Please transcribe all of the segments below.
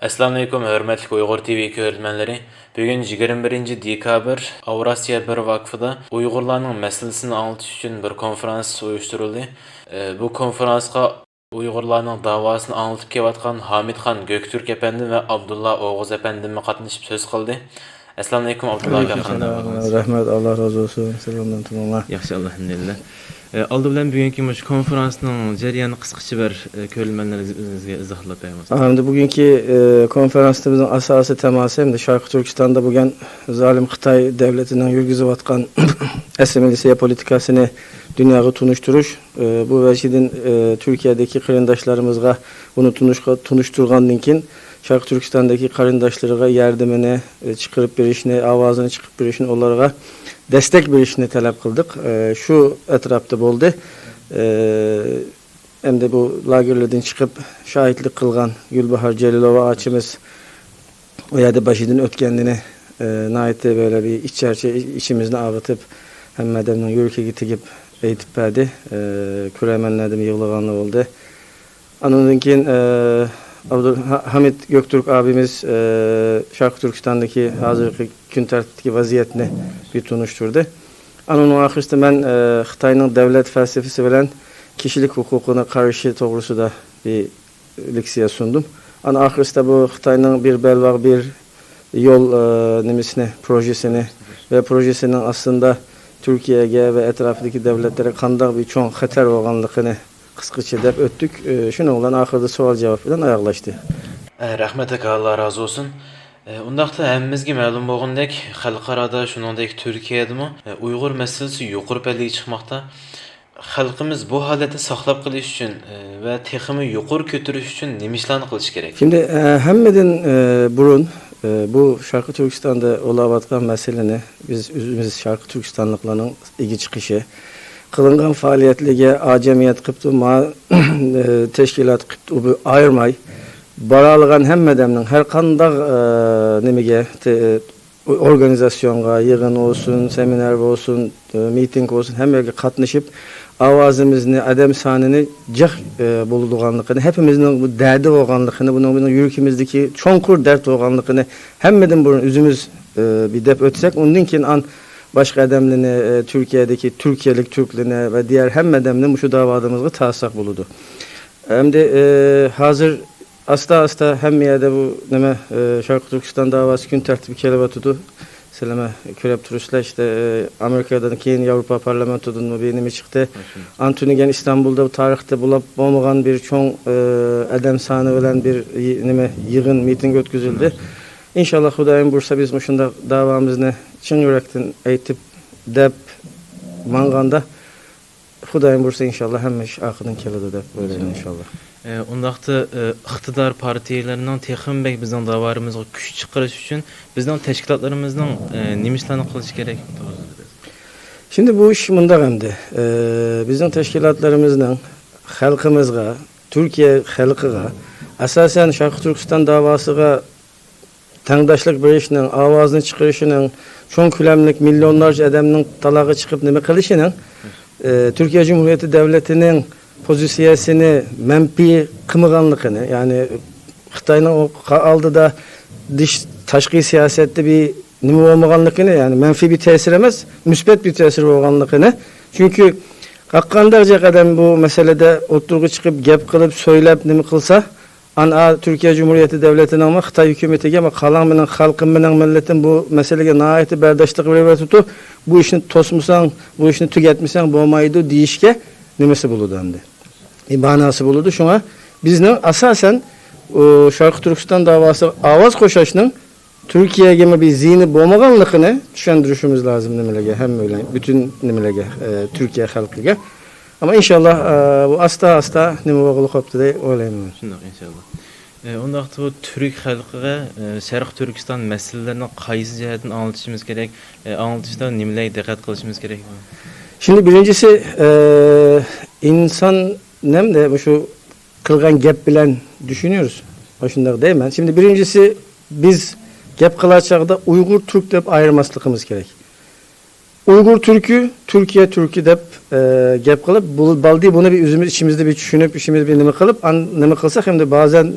Assalamu alaikum, hörmetli Uyghur TV görürmenleri. Bugün 21 dekabr Avrasya Bir Vakfıda Uygurlarning meselesini anlatish uchun bir konferans uyushtirildi. Bu konferansga Uygurlarning davosini anlatib kelayotgan Hamidxon Göktürk efendi ve Abdullah Oğuz efendimi qatnashib so'z qildi. Assalamu alaikum Abdullah aka. Rahmet, Allah razı olsun. Selamlar tümüne. Yaxshi, alhamdulillah. Aldı bilen bugünkü konferansның jarayoni qisqacha bir ko'rilmanlaringizga izohlab beramiz. Şimdi bugünkü konferansımızın asası teması hem de Şarkı Türkistan'da bugün zalim Xitay devletinin yürgüzüp atkan esimilisiye politikasını dünyaya tunuşturuş. Bu vəsidin Türkiye'deki kırındaşlarımızga bunu tunuşturğandan kin Şarkı Türkistan'daki karındaşlarına yardımını çıkarıp bir işine, avazını çıkıp bir işine onlara destek bir işini talep kıldık. Şu etrafta oldu. Hem de bu lagerlerden çıkıp şahitlik kılgan Gülbahar Celilova açımız o yerde başının ötkenliğine naite böyle bir içimizde ağıtıp hem medemden yürüke gitip eğitip verdi. Küremenlerden yığılğanlı oldu. Anonunkin Hamid Göktürk abimiz Şarkı Türkistan'daki hazırki gün tartibdeki vaziyetini bir tunuşturdu. Onun ahirinde ben Xitayning devlet felsefesi bilen kişilik hukukuna karşı doğrusu da bir leksiya sundum. Ana ahirinde bu Xitayning bir belvaq bir yol projesini ve projesinin aslında Türkiye'ye ve etrafındaki devletlere qandaq bir çoğun xatar olganlığını kıskaça dep öttük. Şunu olan ahırda sual cevap bilen ayaklaştı. Rahmet aka, Allah razı olsun. Undaqda hammamizga ma'lum bo'lgandek, xalqarada shuningdek Turkiyadami Uyg'ur masalasi yuqori pallaga chiqmoqda. Xalqimiz bu holatni saqlab qolish uchun va texmi yuqori ko'tarish uchun nima ishlarni qilish kerak? Şimdi hemmeden burun bu Şarkı Türkistan'da olavatkan meseleni biz Şarkı Türkistanlıklarının ilgi çıkışı kılıngan faaliyetlige acemiyet kıptı teşkilat kıptı ayırmay baralıgan hemmedemnin her kandak nemige organizasyonga yığın olsun, seminer olsun, miting olsun hem belki katlaşıp avazımızını, adem sanını cah bulduğanlıkını, hepimizin bu derdi oğanlıkını, bunun yürükümüzdeki çonkur dert oğanlıkını hemmeden bunun üzümüz bir dep ötsek, onun için başka adamlarını Türkiye'deki Türkiye'lik Türklerine ve diğer hem adamlarını şu davadımızı tasak buludu. Hem de hazır asta hem yerde bu neme Şarkı Türkistan davası gün tertibi kelebe tutu. Seleme kürep turistler işte Amerika'dan keyin Avrupa Parlamento'dan mu bir neme çıktı. Antonigen İstanbul'da bu tarihte bulup olmayan bir çoğun adam sanı olan bir neme yığın miting ötküzüldü. İnşallah Hudayım bursa biz şunda davamızı çın yürekten eğitip dep manganda Hudayım bursa inşallah hem iş akıdın kelede dep böyle inşallah. Undaqda iqtidar partiyalarının texim bek bizning davarımızga kuch chiqarish uchun bizning tashkilotlarimizning nima ishlarni qilish kerak? Şimdi bu iş mundaq endi. Bizning tashkilotlarimizning xalqimizga, Türkiye xalqiga asasen Şarkı Türkistan davasıga tangdaşlık berişinin, avazını çıkarışının, çoğun külemlik milyonlarca adamның talağı çıkıp nime kılışının Türkiye Cumhuriyeti Devleti'nin pozisyasını menfi kımıganlıkını yani Xitay'ın aldı da dış taşkı siyasette bir nime olmaganlıkını yani menfi bir tesir emez, müsbet bir tesir olganlıkını. Çünkü hakkandakça adam bu meselede oturgu çıkıp gep kılıp söylep nime kılsa Türkiye Cumhuriyeti Devleti'nin ama Xitay hükümeti ama kalan bilen halkın bilen milletin bu meseleye naiti berdaşlık ve tutu bu işini tosmusan, bu işini tüketmişsen bu olmaydı deyişke nimesi buludu hem de. İbanası buludu. Şuna bizden asasen Şarkı Türkistan davası avaz koşaşının Türkiye gibi bir zihni boğmaganlıkını düşündürüşümüz lazım nimelege hem öyle bütün nimelege Türkiye halkıga. Ama inşallah bu asta nime boğulu koptu diye olayım. Şundak inşallah. Ondaqda bu Türk xalqiga Şarkı Türkistan meselelerini qaysi jihatdan anlatışımız gerek, anlatışda nimelerga diqqat qilishimiz gerek? Şimdi birincisi insan nem de şu kılgan gep bilen düşünüyoruz. Başında değil mi? Şimdi birincisi biz gep kılacakta Uygur Türk deyip ayırmaslıkımız gerek. Uygur Türkü, Türkiye Türkü dep gap kılıp bu baldi bunu bir üzümüz içimizde bir düşünüp işimiz bir nime kılıp nime kılsak hem de bazen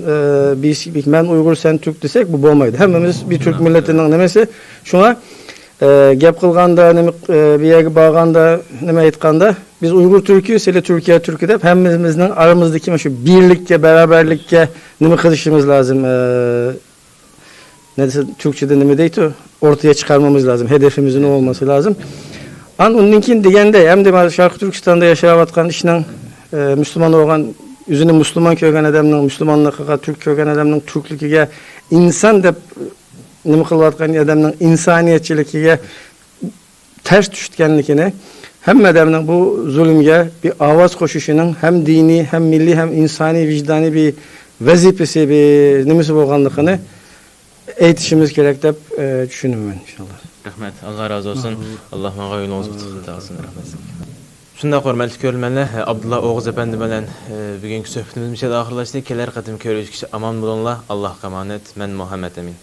ben Uygur sen Türk desek bu olmaydı. Hemimiz bir Türk milletinin nemesi şuna gap kılganda nime bir yere bağganda nime aytkanda biz Uygur Türkü sele Türkiye Türkü dep hemimizin aramızdaki şu birlikte beraberlikte nime kılışımız lazım. Ne dese Türkçe'de nime deydi ortaya çıkarmamız lazım. Hedefimizin o olması lazım. Onunkin degende hem de Şarkı Türkistan'da yaşayavatkan işinin Müslüman olan yüzünü Müslüman köken adamның Müslümanlıkka Türk köken adamның Türklüküge insan dep nime kılvatkan adamның insaniyetçilikiga ters düştkenlikine hem adamның bu zulümge bir avaz koşuşunun hem dini hem milli hem insani vicdani bir vazifesi bir nimesi bolganlığını eğitişimiz gerek dep düşünüyorum ben inşallah. Rahmet. Allah razı olsun. Allah mağa yolunuz tutsun. Rahmet. Şunda hörmetli körülmenler, Abdullah Oğuz Efendi bilen bugünkü söhbetimiz ahırlaştı. Keler katim körüş kişi aman bulunla. Allah emanet. Men Muhammed Emin.